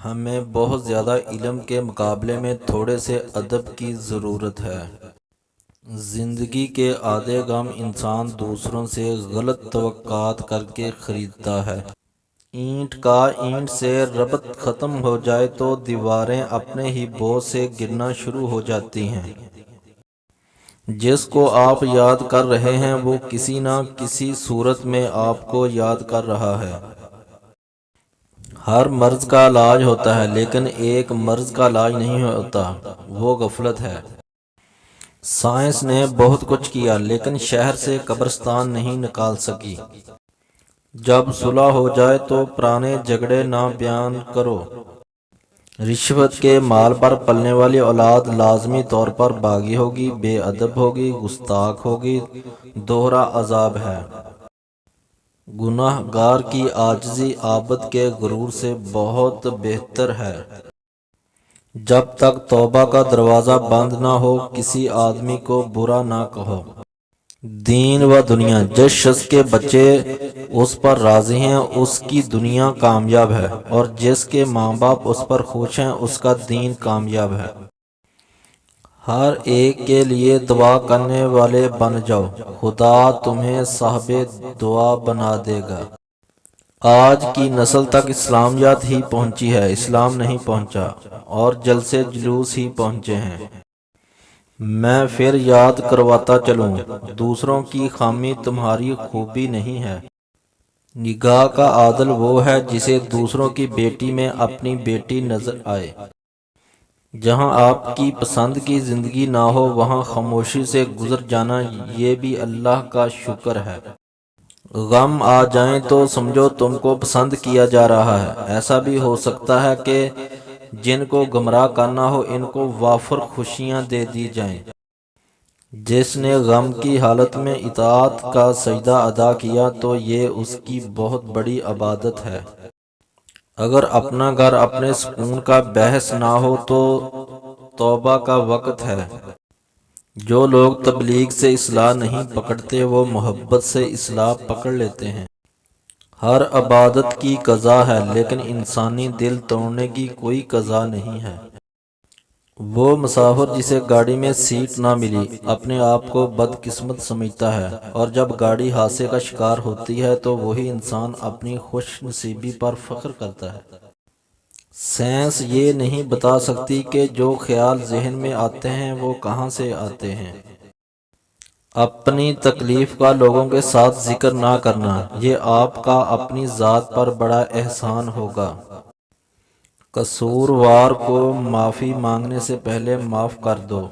ہمیں بہت زیادہ علم کے مقابلے میں تھوڑے سے ادب کی ضرورت ہے۔ زندگی کے آدھے غم انسان دوسروں سے غلط توقعات کر کے خریدتا ہے۔ اینٹ کا اینٹ سے ربط ختم ہو جائے تو دیواریں اپنے ہی بوجھ سے گرنا شروع ہو جاتی ہیں۔ جس کو آپ یاد کر رہے ہیں وہ کسی نہ کسی صورت میں آپ کو یاد کر رہا ہے۔ ہر مرض کا علاج ہوتا ہے لیکن ایک مرض کا علاج نہیں ہوتا، وہ غفلت ہے۔ سائنس نے بہت کچھ کیا لیکن شہر سے قبرستان نہیں نکال سکی۔ جب صلح ہو جائے تو پرانے جھگڑے نہ بیان کرو۔ رشوت کے مال پر پلنے والی اولاد لازمی طور پر باغی ہوگی، بے ادب ہوگی، گستاخ ہوگی، دوہرا عذاب ہے۔ گناہ گار کی عاجزی عابد کے غرور سے بہت بہتر ہے۔ جب تک توبہ کا دروازہ بند نہ ہو کسی آدمی کو برا نہ کہو۔ دین و دنیا، جس شخص کے بچے اس پر راضی ہیں اس کی دنیا کامیاب ہے، اور جس کے ماں باپ اس پر خوش ہیں اس کا دین کامیاب ہے۔ ہر ایک کے لیے دعا کرنے والے بن جاؤ، خدا تمہیں صاحب دعا بنا دے گا۔ آج کی نسل تک اسلامیات ہی پہنچی ہے، اسلام نہیں پہنچا، اور جلسے جلوس ہی پہنچے ہیں۔ میں پھر یاد کرواتا چلوں، دوسروں کی خامی تمہاری خوبی نہیں ہے۔ نگاہ کا عادل وہ ہے جسے دوسروں کی بیٹی میں اپنی بیٹی نظر آئے۔ جہاں آپ کی پسند کی زندگی نہ ہو وہاں خاموشی سے گزر جانا یہ بھی اللہ کا شکر ہے۔ غم آ جائیں تو سمجھو تم کو پسند کیا جا رہا ہے۔ ایسا بھی ہو سکتا ہے کہ جن کو گمراہ کرنا ہو ان کو وافر خوشیاں دے دی جائیں۔ جس نے غم کی حالت میں اطاعت کا سجدہ ادا کیا تو یہ اس کی بہت بڑی عبادت ہے۔ اگر اپنا گھر اپنے سکون کا بحث نہ ہو تو توبہ کا وقت ہے۔ جو لوگ تبلیغ سے اصلاح نہیں پکڑتے وہ محبت سے اصلاح پکڑ لیتے ہیں۔ ہر عبادت کی قضا ہے لیکن انسانی دل توڑنے کی کوئی قضا نہیں ہے۔ وہ مسافر جسے گاڑی میں سیٹ نہ ملی اپنے آپ کو بدقسمت سمجھتا ہے، اور جب گاڑی حادثے کا شکار ہوتی ہے تو وہی انسان اپنی خوش نصیبی پر فخر کرتا ہے۔ سائنس یہ نہیں بتا سکتی کہ جو خیال ذہن میں آتے ہیں وہ کہاں سے آتے ہیں۔ اپنی تکلیف کا لوگوں کے ساتھ ذکر نہ کرنا، یہ آپ کا اپنی ذات پر بڑا احسان ہوگا۔ قصوروار کو معافی مانگنے سے پہلے معاف کر دو۔